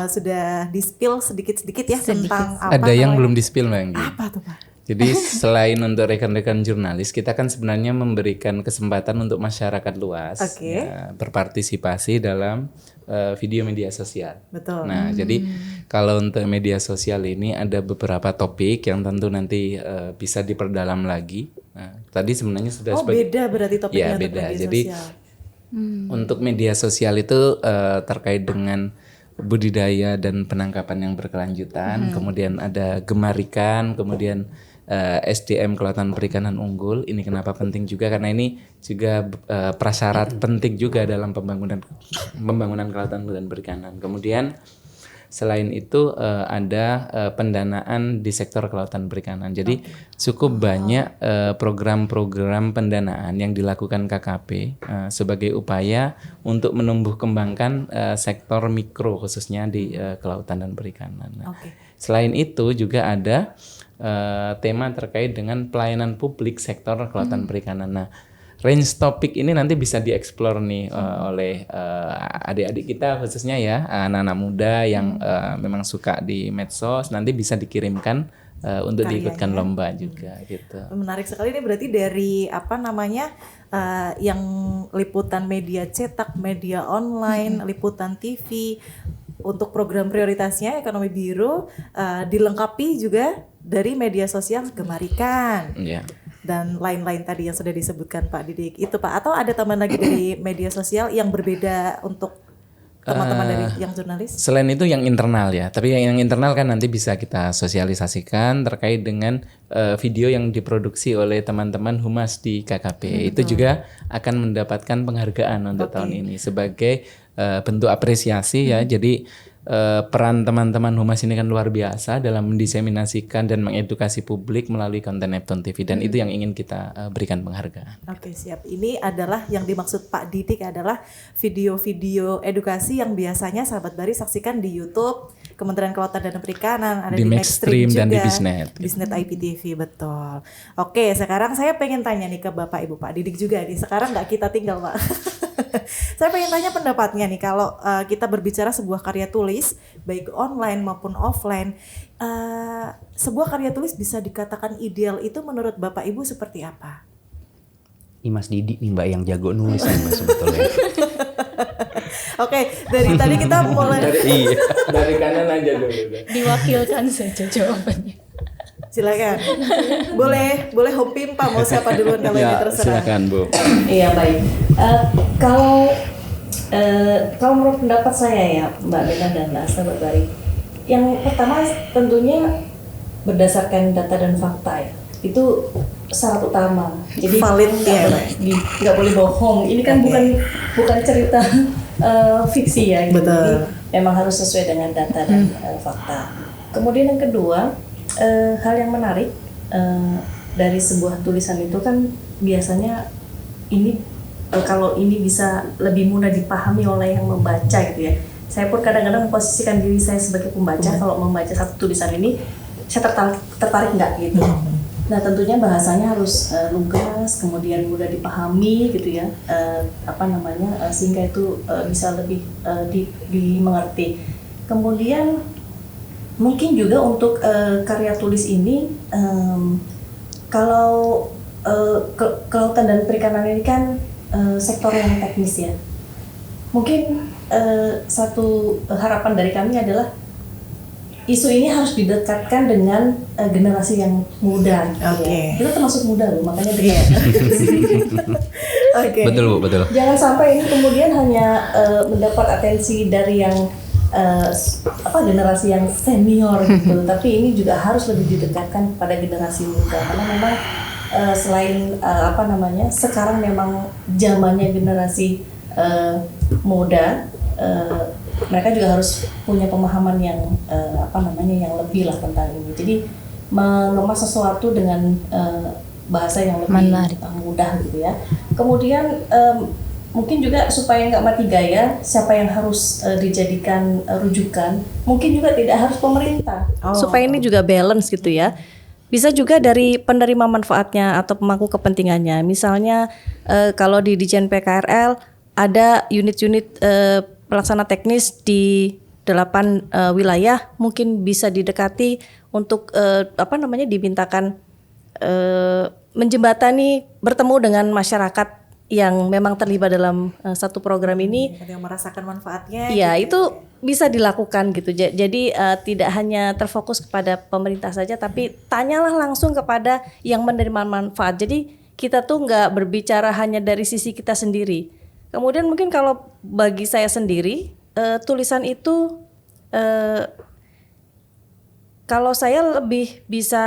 sudah di-spill sedikit-sedikit ya tentang apa. Ada yang belum di-spill Mbak Anggi. Apa tuh Pak? Jadi selain untuk rekan-rekan jurnalis, kita kan sebenarnya memberikan kesempatan untuk masyarakat luas ya, berpartisipasi dalam video media sosial. Betul. Nah, jadi kalau untuk media sosial ini ada beberapa topik yang tentu nanti bisa diperdalam lagi. Nah, tadi sebenarnya sudah beda berarti topiknya untuk beda. media Jadi sosial. Untuk media sosial itu terkait dengan budidaya dan penangkapan yang berkelanjutan, kemudian ada gemar ikan, kemudian SDM kelautan perikanan unggul. Ini kenapa penting juga karena ini juga prasyarat penting juga dalam pembangunan kelautan dan perikanan. Kemudian selain itu ada pendanaan di sektor kelautan perikanan. Jadi cukup banyak program-program pendanaan yang dilakukan KKP sebagai upaya untuk menumbuh kembangkan sektor mikro khususnya di kelautan dan perikanan. Nah, selain itu juga ada tema terkait dengan pelayanan publik sektor kelautan perikanan. Nah, range topik ini nanti bisa dieksplor nih oleh adik-adik kita khususnya ya, anak-anak muda yang memang suka di medsos, nanti bisa dikirimkan untuk diikutkan lomba juga gitu. Menarik sekali ini berarti dari yang liputan media cetak, media online, liputan TV. Untuk program prioritasnya ekonomi biru dilengkapi juga dari media sosial gemar ikan. Dan lain-lain tadi yang sudah disebutkan Pak Didik itu Pak, atau ada tambahan lagi dari media sosial yang berbeda untuk teman-teman dari yang jurnalis? Selain itu yang internal ya, tapi yang internal kan nanti bisa kita sosialisasikan terkait dengan video yang diproduksi oleh teman-teman humas di KKP. Itu juga akan mendapatkan penghargaan untuk tahun ini sebagai bentuk apresiasi ya. Jadi peran teman-teman humas ini kan luar biasa dalam mendiseminasikan dan mengedukasi publik melalui konten Neptune TV dan itu yang ingin kita berikan penghargaan. Oke, siap. Ini adalah yang dimaksud Pak Didik adalah video-video edukasi yang biasanya sahabat Bahari saksikan di YouTube Kementerian Kelautan dan Perikanan, ada di Maxstream dan juga, di Bisnet. Bisnet IPTV, betul. Oke, sekarang saya pengen tanya nih ke Bapak Ibu, Pak Didik juga nih. Sekarang nggak kita tinggal Pak. Saya pengen tanya pendapatnya nih kalau kita berbicara sebuah karya tulis baik online maupun offline, sebuah karya tulis bisa dikatakan ideal itu menurut Bapak Ibu seperti apa? Ini Mas Didi nih Mbak yang jago nulis nih Mbak sebetulnya. Oke, dari tadi kita mulai dari kanan aja dulu. Diwakilkan saja jawabannya. Silakan. Boleh home pin Pak, mau siapa duluan kalau ini terserah. Silakan Bu. Iya baik. Kalau menurut pendapat saya ya Mbak Lena dan Mbak Sahabat Bahari, yang pertama tentunya berdasarkan data dan fakta ya. Itu syarat utama. Jadi valid ya. Nggak boleh bohong. Ini kan bukan cerita fiksi ya. Gitu. Betul. Jadi memang harus sesuai dengan data dan fakta. Kemudian yang kedua, hal yang menarik dari sebuah tulisan itu kan biasanya ini kalau ini bisa lebih mudah dipahami oleh yang membaca gitu ya. Saya pun kadang-kadang memposisikan diri saya sebagai pembaca, kalau membaca satu tulisan ini saya tertarik nggak gitu. Nah tentunya bahasanya harus lugas, kemudian mudah dipahami gitu ya, sehingga itu bisa lebih dimengerti. Kemudian mungkin juga untuk karya tulis ini, kalau kelautan dan perikanan ini kan sektor yang teknis ya. Mungkin satu harapan dari kami adalah isu ini harus didekatkan dengan generasi yang muda. Gitu ya. Kita termasuk muda loh, makanya Betul Bu, betul. Jangan sampai ini kemudian hanya mendapat atensi dari yang generasi yang senior gitu, tapi ini juga harus lebih didekatkan pada generasi muda karena memang selain sekarang memang zamannya generasi muda, mereka juga harus punya pemahaman yang yang lebih lah tentang ini. Jadi mengemas sesuatu dengan bahasa yang lebih mudah gitu ya. Kemudian mungkin juga supaya nggak mati gaya, siapa yang harus dijadikan rujukan, mungkin juga tidak harus pemerintah. Supaya ini juga balance gitu ya. Bisa juga dari penerima manfaatnya atau pemangku kepentingannya. Misalnya kalau di Ditjen PKRL ada unit-unit pelaksana teknis di 8 wilayah, mungkin bisa didekati untuk dimintakan menjembatani bertemu dengan masyarakat yang memang terlibat dalam satu program ini, yang merasakan manfaatnya. Ya gitu. itu bisa dilakukan gitu. Jadi tidak hanya terfokus kepada pemerintah saja, tapi tanyalah langsung kepada yang menerima manfaat. Jadi kita tuh nggak berbicara hanya dari sisi kita sendiri. Kemudian mungkin kalau bagi saya sendiri tulisan itu kalau saya lebih bisa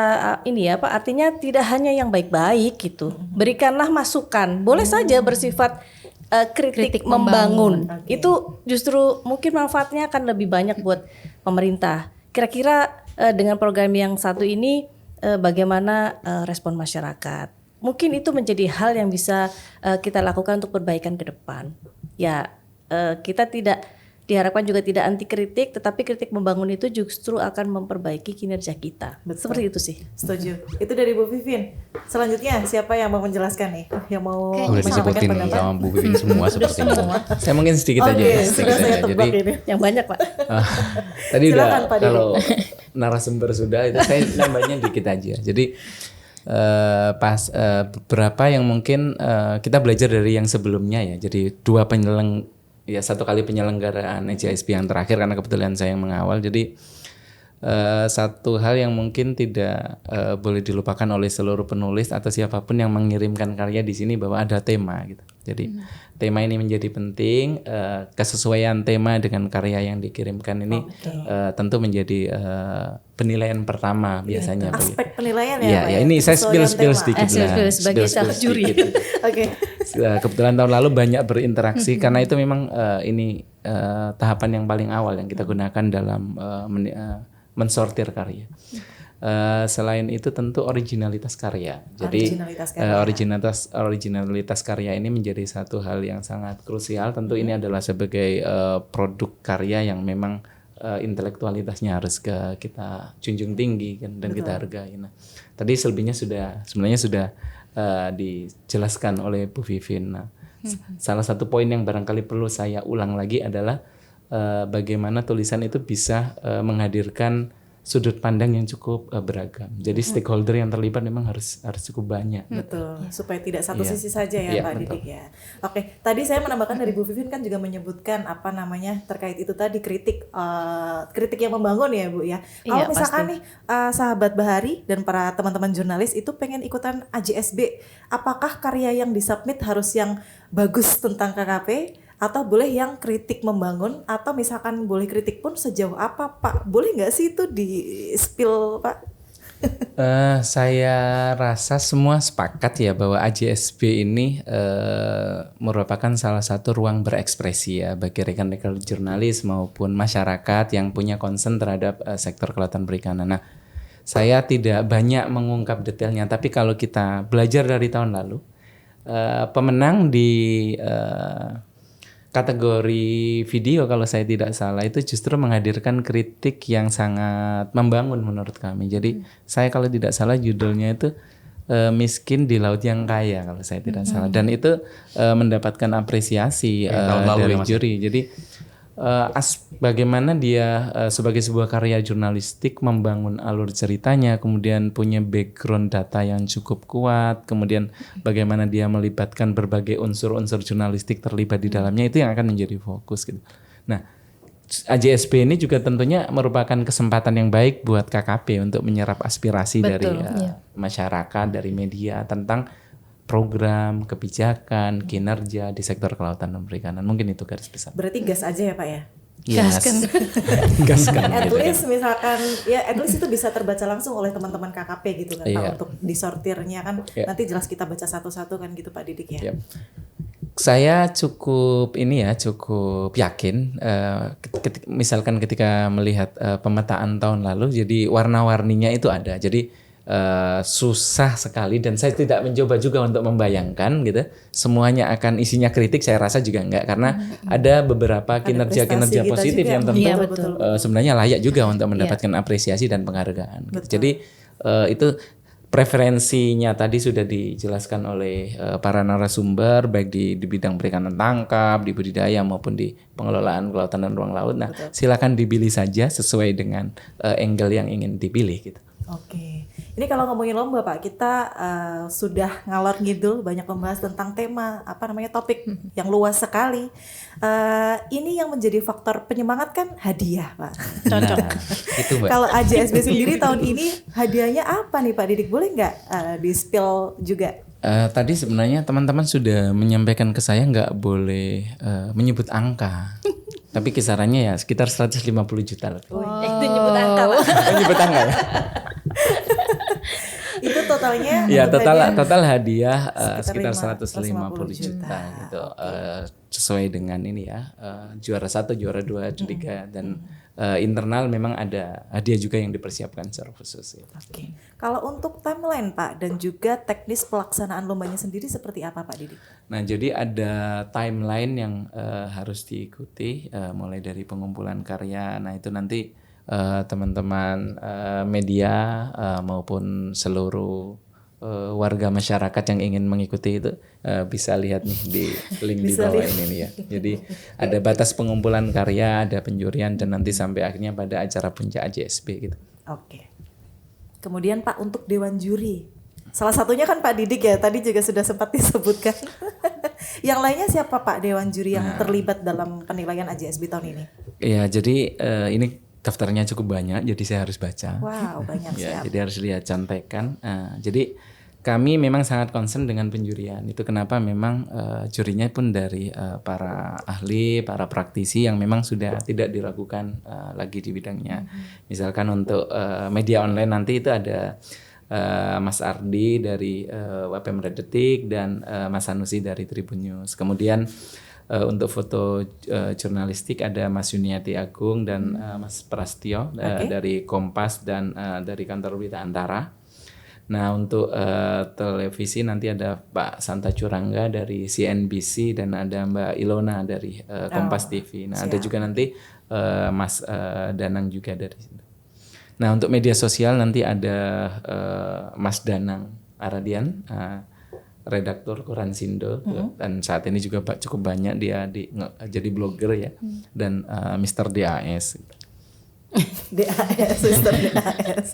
artinya tidak hanya yang baik-baik gitu. Berikanlah masukan. Boleh saja bersifat kritik membangun. Okay. Itu justru mungkin manfaatnya akan lebih banyak buat pemerintah. Kira-kira dengan program yang satu ini bagaimana respon masyarakat? Mungkin itu menjadi hal yang bisa kita lakukan untuk perbaikan ke depan. Ya, kita diharapkan juga tidak anti kritik, tetapi kritik membangun itu justru akan memperbaiki kinerja kita. Betul. Seperti itu sih. Setuju. Itu dari Bu Vivin. Selanjutnya siapa yang mau menjelaskan nih? Yang mau Udah disebutin sama Bu Vivin semua sepertinya. Saya mungkin sedikit aja ya. Sudah saya tebak ini. Yang banyak Pak. Tadi Silakan, udah Pak kalau narasumber sudah, itu saya nambahnya dikit aja. Jadi beberapa yang mungkin kita belajar dari yang sebelumnya ya. Jadi satu kali penyelenggaraan AJSB yang terakhir karena kebetulan saya yang mengawal. Jadi satu hal yang mungkin tidak boleh dilupakan oleh seluruh penulis atau siapapun yang mengirimkan karya di sini bahwa ada tema gitu. Jadi tema ini menjadi penting, kesesuaian tema dengan karya yang dikirimkan ini tentu menjadi penilaian pertama biasanya. Aspek penilaian ya. Ya, ini saya spill sedikit lah. Sebagai calon juri. Oke. Kebetulan tahun lalu banyak berinteraksi karena itu memang ini tahapan yang paling awal yang kita gunakan dalam mensortir karya. Selain itu tentu originalitas karya. Jadi originalitas karya ini menjadi satu hal yang sangat krusial. Tentu ini adalah sebagai produk karya yang memang intelektualitasnya harus kita junjung tinggi kan, dan kita hargai. Nah, tadi selebihnya sebenarnya sudah dijelaskan oleh Bu Vivin. Nah, salah satu poin yang barangkali perlu saya ulang lagi adalah bagaimana tulisan itu bisa menghadirkan sudut pandang yang cukup beragam. Jadi stakeholder yang terlibat memang harus cukup banyak. Betul, supaya tidak satu sisi saja ya Pak Didik ya. Oke, tadi saya menambahkan dari Bu Vivin kan juga menyebutkan terkait itu tadi kritik yang membangun ya Bu ya. Kalau misalkan nih sahabat Bahari dan para teman-teman jurnalis itu pengen ikutan AJSB, apakah karya yang disubmit harus yang bagus tentang KKP? Atau boleh yang kritik membangun, atau misalkan boleh kritik pun sejauh apa Pak? Boleh nggak sih itu di-spill Pak? Saya rasa semua sepakat ya bahwa AJSB ini merupakan salah satu ruang berekspresi ya bagi rekan-rekan jurnalis maupun masyarakat yang punya concern terhadap sektor kelautan perikanan. Nah, saya tidak banyak mengungkap detailnya. Tapi kalau kita belajar dari tahun lalu, pemenang di kategori video kalau saya tidak salah itu justru menghadirkan kritik yang sangat membangun menurut kami. Jadi saya kalau tidak salah judulnya itu Miskin di Laut yang Kaya kalau saya tidak salah. Dan itu mendapatkan apresiasi tahun lalu dari ya, Mas? juri. Jadi bagaimana dia sebagai sebuah karya jurnalistik membangun alur ceritanya, kemudian punya background data yang cukup kuat, kemudian bagaimana dia melibatkan berbagai unsur-unsur jurnalistik terlibat di dalamnya, itu yang akan menjadi fokus gitu. Nah, AJSB ini juga tentunya merupakan kesempatan yang baik buat KKP untuk menyerap aspirasi dari masyarakat, dari media tentang program, kebijakan, kinerja di sektor kelautan dan perikanan. Mungkin itu garis besar. Berarti gas aja ya Pak ya? Gaskan. Gaskan. At gitu least misalkan ya at least itu bisa terbaca langsung oleh teman-teman KKP gitu kan Pak, Iya. untuk disortirnya kan nanti jelas kita baca satu-satu kan gitu Pak Didik ya. Yap. Saya cukup yakin misalkan ketika melihat pemetaan tahun lalu, jadi warna-warninya itu ada. Jadi susah sekali dan saya tidak mencoba juga untuk membayangkan gitu semuanya akan isinya kritik, saya rasa juga enggak, karena ada beberapa kinerja-kinerja kita positif juga. yang tentu Iya, betul. sebenarnya layak juga untuk mendapatkan apresiasi dan penghargaan gitu. Jadi itu preferensinya tadi sudah dijelaskan oleh para narasumber baik di bidang perikanan tangkap, di budidaya maupun di pengelolaan kelautan dan ruang laut. Nah, silakan dipilih saja sesuai dengan angle yang ingin dipilih gitu. Oke, ini kalau ngomongin lomba Pak, kita sudah ngalor ngidul banyak membahas tentang tema topik yang luas sekali. Ini yang menjadi faktor penyemangat kan hadiah Pak. Cocok. Itu Mbak. Kalau AJSB sendiri tahun ini hadiahnya apa nih Pak Didik? Boleh nggak di spill juga? Tadi sebenarnya teman-teman sudah menyampaikan ke saya nggak boleh menyebut angka. Tapi kisarannya ya sekitar 150 juta lebih. Itu nyebut angka Pak. Menyebut angka ya? Itu totalnya? Ya untuk total hadiah sekitar Sekitar 150 juta gitu. Sesuai dengan ini ya, juara 1, juara 2, juara 3 dan internal memang ada hadiah juga yang dipersiapkan secara khusus ya. Oke. Kalau untuk timeline Pak dan juga teknis pelaksanaan lombanya sendiri seperti apa Pak Didik? Nah, jadi ada timeline yang harus diikuti mulai dari pengumpulan karya. Nah, itu nanti teman-teman media maupun seluruh warga masyarakat yang ingin mengikuti itu bisa lihat nih di link di bawah ini nih ya. Jadi ada batas pengumpulan karya, ada penjurian dan nanti sampai akhirnya pada acara puncak AJSB gitu. Oke. Kemudian Pak untuk dewan juri, salah satunya kan Pak Didik ya, tadi juga sudah sempat disebutkan. Yang lainnya siapa Pak dewan juri yang terlibat dalam penilaian AJSB tahun ini? Ya, jadi ini daftarnya cukup banyak, jadi saya harus baca. Wow, banyak Ya, siap. jadi harus lihat contekan. Jadi kami memang sangat concern dengan penjurian. Itu kenapa memang jurinya pun dari para ahli, para praktisi yang memang sudah tidak diragukan lagi di bidangnya. Misalkan untuk media online nanti itu ada Mas Ardi dari Wapemret Detik dan Mas Sanusi dari Tribun News. Kemudian untuk foto jurnalistik ada Mas Yuniati Agung dan Mas Prastio dari Kompas dan dari kantor Berita Antara. Nah, untuk televisi nanti ada Pak Santa Curangga dari CNBC dan ada Mbak Ilona dari Kompas TV. Nah, ada juga nanti Mas Danang juga dari situ. Nah, untuk media sosial nanti ada Mas Danang Aradian, redaktur Koran Sindo, dan saat ini juga cukup banyak dia jadi blogger ya, dan Mr. DAS. DAS, Mr. DAS.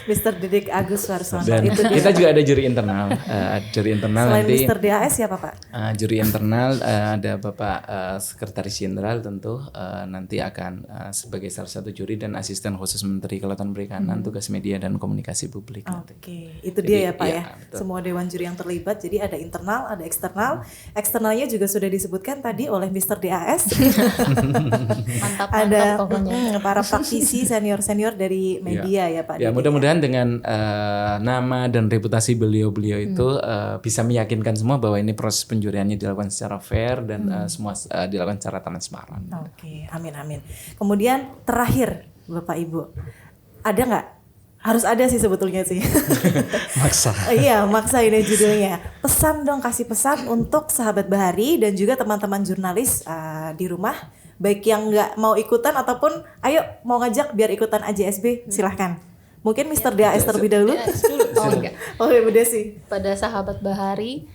Mr. Didik Agus Warsono. Dan Itu dia. kita juga ada juri internal. Juri internal Selain nanti Mr. DAS siapa Pak? juri internal ada Bapak Sekretaris Jenderal tentu nanti akan sebagai salah satu juri dan asisten khusus Menteri Kelautan Perikanan tugas media dan komunikasi publik nanti. Oke, itu dia Jadi, ya Pak ya. betul. Semua dewan juri yang terlibat, jadi ada internal, ada eksternal. Eksternalnya juga sudah disebutkan tadi oleh Mr. DAS. Mantap Ada pokoknya. para praktisi senior-senior dari media ya Pak. Ya, Didik. mudah-mudahan dengan nama dan reputasi beliau-beliau itu bisa meyakinkan semua bahwa ini proses penjuriannya dilakukan secara fair dan semua dilakukan secara transparan. Oke, amin amin. Kemudian terakhir Bapak Ibu, ada nggak Harus ada sih sebetulnya sih. Maksa. Iya, maksa ini judulnya. Pesan dong, kasih pesan untuk sahabat Bahari dan juga teman-teman jurnalis di rumah, baik yang nggak mau ikutan ataupun ayo mau ngajak biar ikutan AJSB, silahkan. Mungkin Mr. DAS terlebih dahulu. Oh enggak. Oke, Bu Desi. Pada sahabat Bahari,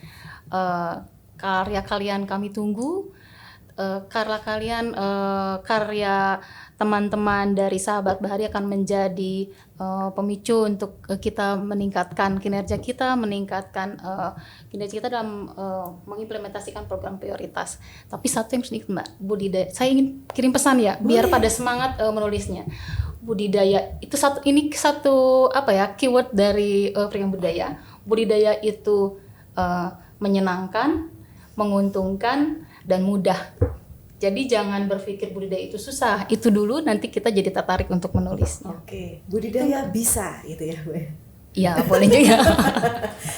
karya kalian kami tunggu. Karya teman-teman dari sahabat Bahari akan menjadi pemicu untuk kita meningkatkan kinerja kita dalam mengimplementasikan program prioritas. Tapi satu yang sedikit Mbak, budidaya. Saya ingin kirim pesan ya, biar pada semangat menulisnya. Budidaya itu satu keyword dari perikanan budaya. Budidaya itu menyenangkan, menguntungkan, dan mudah. Jadi jangan berpikir budidaya itu susah. Itu dulu, nanti kita jadi tertarik untuk menulisnya. Oke, budidaya bisa gitu ya, Bu. Iya, boleh juga.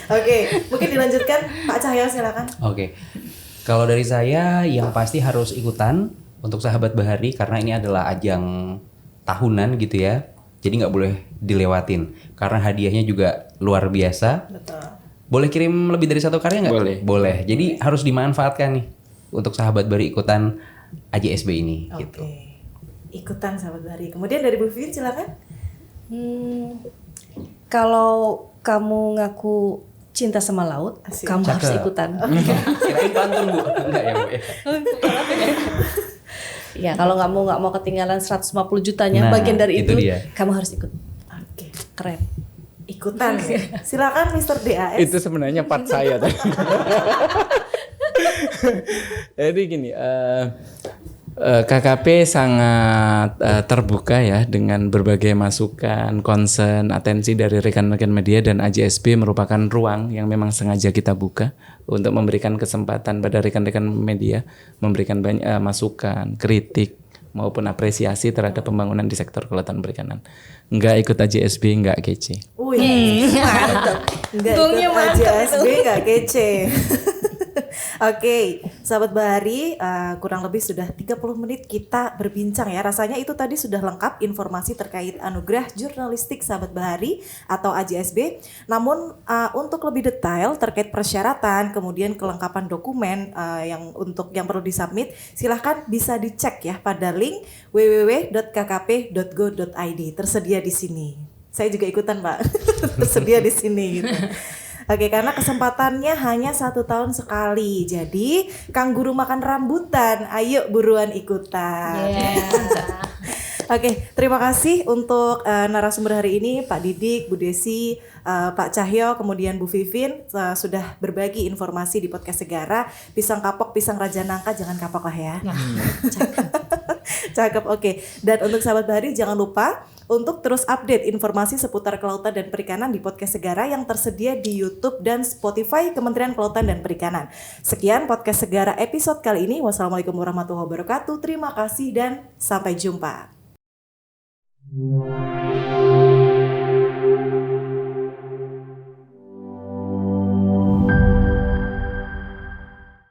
Oke, mungkin dilanjutkan Pak Cahyo, silakan. Oke. Kalau dari saya yang pasti harus ikutan untuk sahabat Bahari karena ini adalah ajang tahunan gitu ya. Jadi nggak boleh dilewatin karena hadiahnya juga luar biasa. Betul. Boleh kirim lebih dari satu karya nggak? Boleh. Jadi harus dimanfaatkan nih untuk sahabat Bahari ikutan AJSB ini. Oke. Gitu. Ikutan sahabat Bahari. Kemudian dari Bu Vin silakan. Kalau kamu ngaku cinta sama laut, Asik. kamu harus Cakep. ikutan. Kirain pantun Bu. Enggak ya Bu ya. Ya, kalau nggak mau ketinggalan 150 jutanya Nah, bagian dari itu itu, dia. kamu harus ikut. Oke. Keren. Ikutan ya. Silakan Mr. DAS. Itu sebenarnya part saya tadi. Jadi gini, KKP sangat terbuka ya dengan berbagai masukan, concern, atensi dari rekan-rekan media, dan AJSB merupakan ruang yang memang sengaja kita buka untuk memberikan kesempatan pada rekan-rekan media memberikan banyak masukan, kritik maupun apresiasi terhadap pembangunan di sektor kelautan perikanan. Nggak ikut AJSB nggak kece. Wih, mantap. Nggak Gongnya ikut mantap AJSB nggak kece. Oke, sahabat Bahari, kurang lebih sudah 30 menit kita berbincang ya. Rasanya itu tadi sudah lengkap informasi terkait Anugerah Jurnalistik Sahabat Bahari atau AJSB. Namun untuk lebih detail terkait persyaratan, kemudian kelengkapan dokumen yang perlu disubmit, silahkan bisa dicek ya pada link www.kkp.go.id. Tersedia di sini. Saya juga ikutan Pak, tersedia di sini gitu. Oke, karena kesempatannya hanya 1 tahun sekali. Jadi, Kang Guru makan rambutan, ayo buruan ikutan. Oke, terima kasih untuk narasumber hari ini, Pak Didik, Bu Desi, Pak Cahyo, kemudian Bu Vivin sudah berbagi informasi di podcast Segara. Pisang kapok, pisang raja nangka, jangan kapok lah ya. Cakep, oke. Dan untuk sahabat Bahari jangan lupa untuk terus update informasi seputar kelautan dan perikanan di podcast Segara yang tersedia di YouTube dan Spotify Kementerian Kelautan dan Perikanan. Sekian podcast Segara episode kali ini. Wassalamualaikum warahmatullahi wabarakatuh. Terima kasih dan sampai jumpa.